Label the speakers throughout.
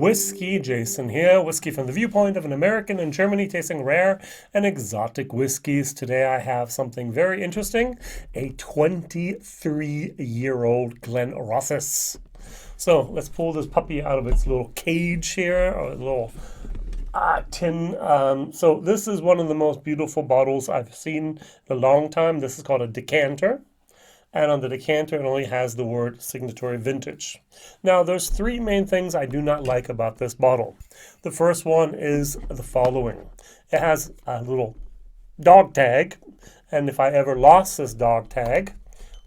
Speaker 1: WhiskyJason here, whiskey from the viewpoint of an American in Germany tasting rare and exotic whiskeys. Today I have something very interesting, a 23-year-old Glenrothes. So let's pull this puppy out of its little cage here, or a little tin. So this is one of the most beautiful bottles I've seen in a long time. This is called a decanter. And on the decanter, it only has the word Signatory Vintage. Now, there's three main things I do not like about this bottle. The first one is the following. It has a little dog tag, and if I ever lost this dog tag,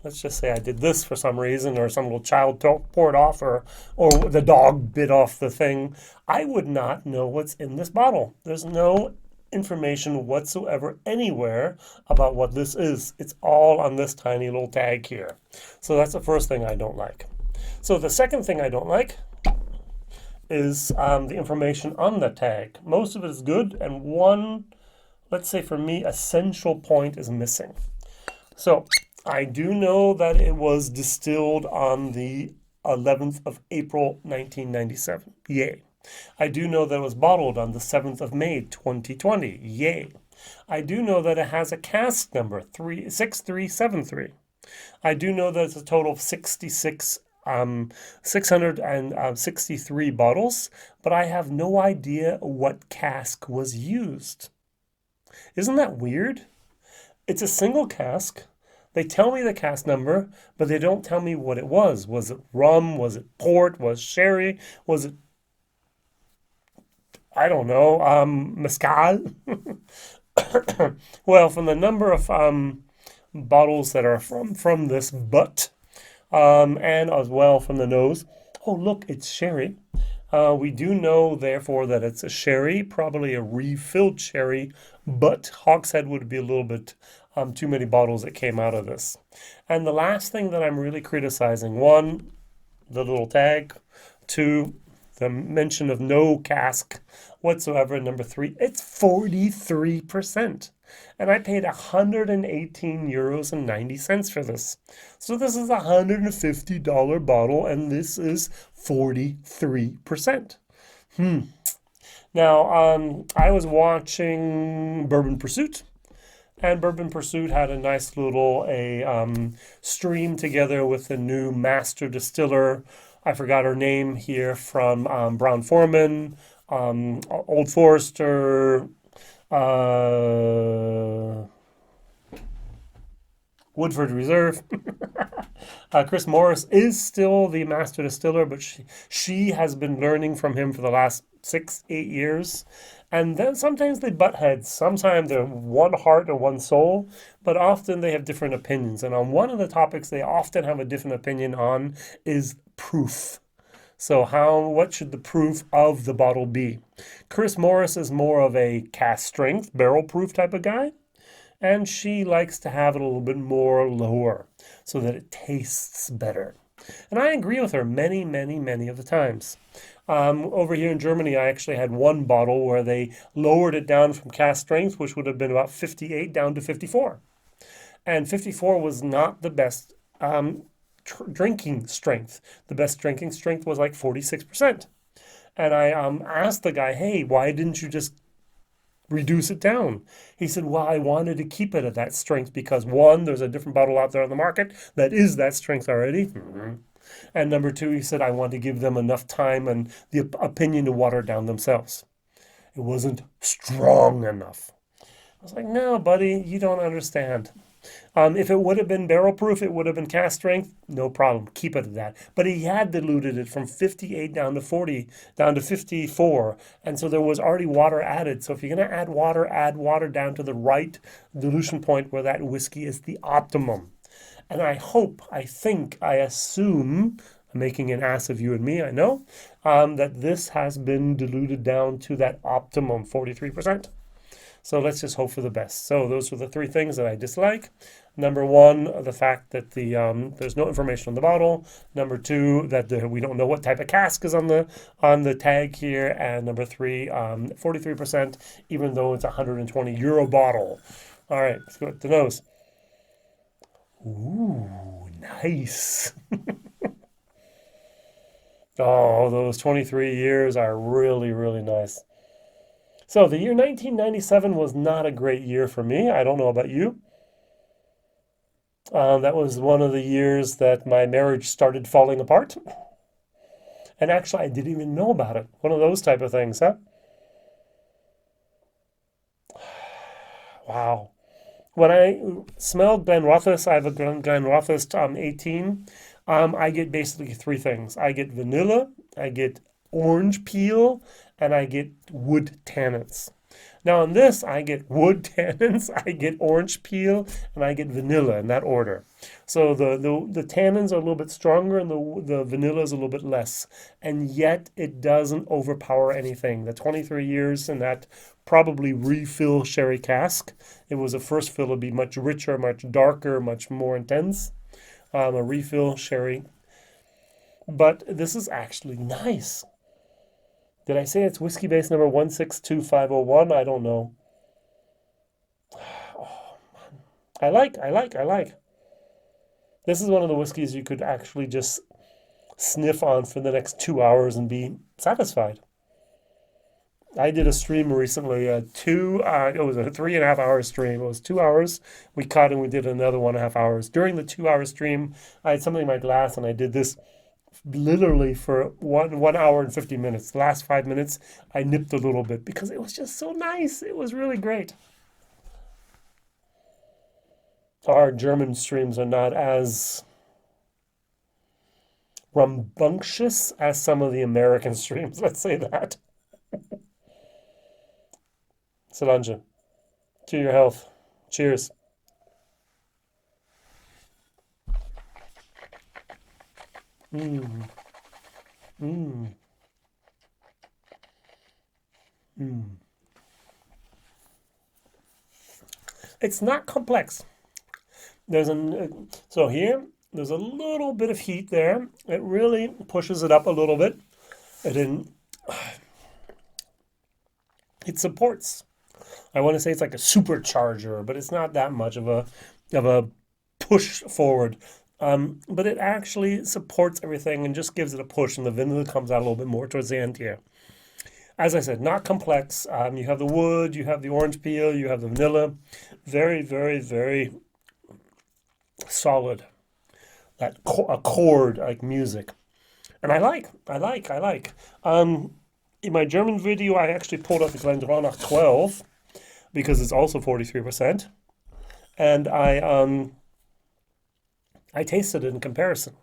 Speaker 1: let's just say I did this for some reason, or some little child tore it off, or the dog bit off the thing, I would not know what's in this bottle. There's no information whatsoever anywhere about what this is. It's all on this tiny little tag here. So that's the first thing I don't like. So the second thing I don't like is the information on the tag. Most of it is good, and one, let's say for me, essential point is missing. So I do know that it was distilled on the 11th of April 1997. Yay. I do know that it was bottled on the 7th of May, 2020. Yay. I do know that it has a cask number, 6373. I do know that it's a total of 663 bottles, but I have no idea what cask was used. Isn't that weird? It's a single cask. They tell me the cask number, but they don't tell me what it was. Was it rum? Was it port? Was it sherry? Was it, I don't know, mezcal? Well, from the number of bottles that are from this butt, and as well from the nose. Oh, look, it's sherry. We do know, therefore, that it's a sherry, probably a refilled sherry, but hogshead would be a little bit too many bottles that came out of this. And the last thing that I'm really criticizing, one, the little tag, two, the mention of no cask whatsoever. And number three, it's 43%. And I paid 118 euros and 90 cents for this. So this is a $150 bottle, and this is 43%. Now, I was watching Bourbon Pursuit, and Bourbon Pursuit had a nice little stream together with the new master distiller. I forgot her name here, from Brown-Forman, Old Forester, Woodford Reserve. Chris Morris is still the master distiller, but she has been learning from him for the last 6-8 years. And then sometimes they butt heads. Sometimes they're one heart or one soul, but often they have different opinions. And on one of the topics they often have a different opinion on is proof. So what should the proof of the bottle be? Chris Morris is more of a cask strength, barrel proof type of guy. And she likes to have it a little bit more lower so that it tastes better. And I agree with her many, many, many of the times. Over here in Germany, I actually had one bottle where they lowered it down from cask strength, which would have been about 58, down to 54. And 54 was not the best drinking strength. The best drinking strength was like 46%. And I asked the guy, hey, why didn't you just reduce it down? He said, well, I wanted to keep it at that strength because, one, there's a different bottle out there on the market that is that strength already. And number two, he said, I want to give them enough time and the opinion to water it down themselves. It wasn't strong enough. I was like, no, buddy, you don't understand. If it would have been barrel proof, it would have been cask strength, no problem. Keep it at that. But he had diluted it from 58 down to 40, down to 54. And so there was already water added. So if you're going to add water down to the right dilution point where that whiskey is the optimum. And I assume, I'm making an ass of you and me, I know, that this has been diluted down to that optimum 43%. So let's just hope for the best. So those are the three things that I dislike. Number one, the fact that there's no information on the bottle. Number two, that we don't know what type of cask is on the tag here. And number three, 43%, even though it's a 120 euro bottle. All right, let's go with the nose. Ooh, nice. Oh, those 23 years are really, really nice. So the year 1997 was not a great year for me. I don't know about you. That was one of the years that my marriage started falling apart. And actually, I didn't even know about it. One of those type of things, huh? Wow. When I smell Glenrothes, I have a Glenrothes 18. I get basically three things. I get vanilla, I get orange peel, and I get wood tannins. Now in this, I get wood tannins, I get orange peel, and I get vanilla in that order. So the tannins are a little bit stronger and the vanilla is a little bit less. And yet it doesn't overpower anything. The 23 years in that probably refill sherry cask. It was a first fill, it'd be much richer, much darker, much more intense. A refill sherry. But this is actually nice. Did I say it's whiskey base number 162501? I don't know. I like. This is one of the whiskeys you could actually just sniff on for the next 2 hours and be satisfied. I did a stream recently, it was a 3.5 hour stream. It was 2 hours. We cut and we did another 1.5 hours. During the 2 hour stream, I had something in my glass and I did this literally for 1 hour and 50 minutes. The last 5 minutes, I nipped a little bit because it was just so nice. It was really great. Our German streams are not as rambunctious as some of the American streams. Let's say that. Solange, to your health. Cheers. Mm, mm, mm. It's not complex. So here, there's a little bit of heat there. It really pushes it up a little bit. And then it supports. I want to say it's like a supercharger, but it's not that much of a push forward. But it actually supports everything and just gives it a push, and the vanilla comes out a little bit more towards the end here. As I said, not complex. You have the wood, you have the orange peel, you have the vanilla. Very, very, very solid. That a chord like music. And I like. In my German video, I actually pulled up the Glenrothes 12 because it's also 43%. And I tasted it in comparison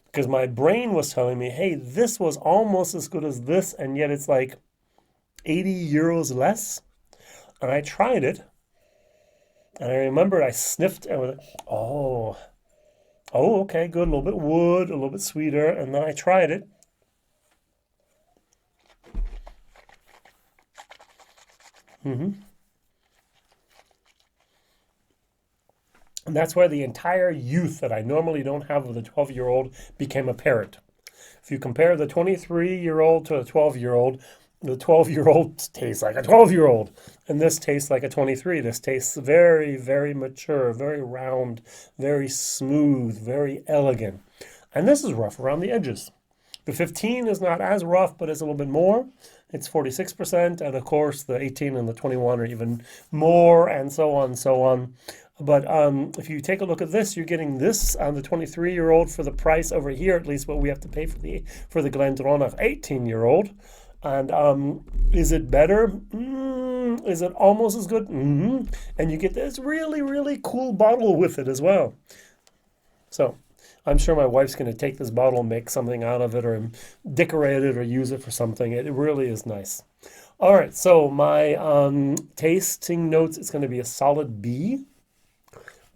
Speaker 1: because my brain was telling me, hey, this was almost as good as this, and yet it's like 80 euros less. And I tried it, and I remember I sniffed and was like, oh, okay, good, a little bit wood, a little bit sweeter, and then I tried it. hmm And that's where the entire youth that I normally don't have with a 12-year-old became apparent. If you compare the 23-year-old to a 12-year-old, the 12-year-old tastes like a 12-year-old, and this tastes like a 23. This tastes very, very mature, very round, very smooth, very elegant. And this is rough around the edges. The 15 is not as rough, but it's a little bit more. It's 46%, and of course the 18 and the 21 are even more, and so on and so on. But if you take a look at this, you're getting this on the 23-year-old for the price over here, at least what we have to pay for the Glenrothes 18-year-old. And is it better? Is it almost as good? And you get this really, really cool bottle with it as well. So I'm sure my wife's going to take this bottle and make something out of it or decorate it or use it for something. It really is nice. All right, so my tasting notes, it's going to be a solid B.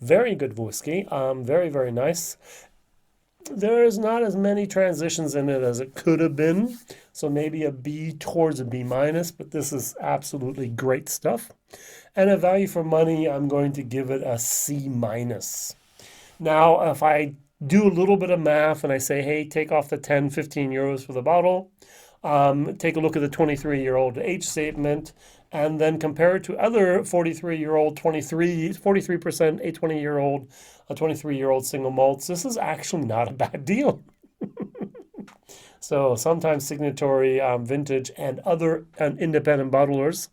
Speaker 1: Very good whiskey. Very, very nice. There's not as many transitions in it as it could have been. So maybe a B towards a B minus, but this is absolutely great stuff. And a value for money, I'm going to give it a C minus. Now, if I do a little bit of math and I say, hey, take off the 10, 15 euros for the bottle, take a look at the 23-year-old age statement, and then compare it to other 43-year-old, 43%, a 20-year-old, a 23-year-old single malts. This is actually not a bad deal. So sometimes Signatory Vintage and other independent bottlers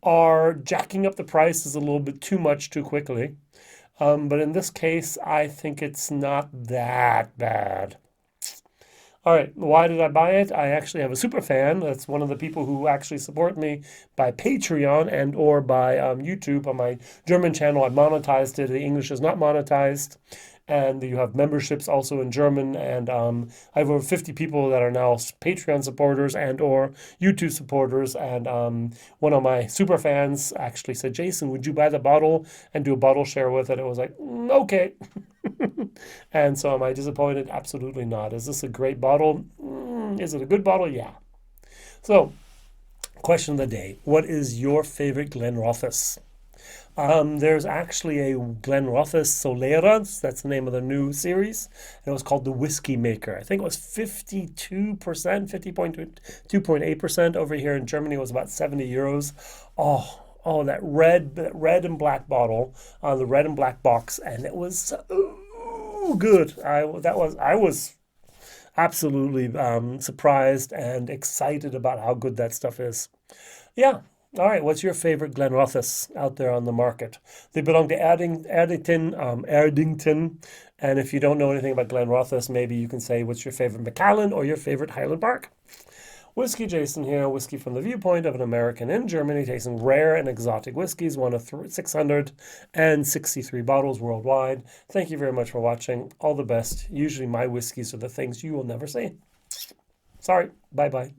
Speaker 1: are jacking up the prices a little bit too much too quickly. But in this case, I think it's not that bad. All right, why did I buy it? I actually have a super fan. That's one of the people who actually support me by Patreon and or by YouTube on my German channel. I monetized it. The English is not monetized. And you have memberships also in German. And I have over 50 people that are now Patreon supporters and or YouTube supporters. And one of my super fans actually said, Jason, would you buy the bottle and do a bottle share with it? I was like, okay. And so am I disappointed? Absolutely not. Is this a great bottle? Is it a good bottle? Yeah. So, question of the day. What is your favorite Glenrothes? There's actually a Glenrothes Soleras. That's the name of the new series. It was called the Whiskey Maker. I think it was 52%, 50.2.8%. Over here in Germany, it was about 70 euros. Oh, that red and black bottle on the red and black box, and it was so good. I was absolutely surprised and excited about how good that stuff is. Yeah. All right. What's your favorite Glenrothes out there on the market? They belong to Erdington. And if you don't know anything about Glenrothes, maybe you can say what's your favorite Macallan or your favorite Highland Park. Whiskey Jason here, whiskey from the viewpoint of an American in Germany, tasting rare and exotic whiskeys, one of 663 bottles worldwide. Thank you very much for watching. All the best. Usually my whiskeys are the things you will never see. Sorry. Bye-bye.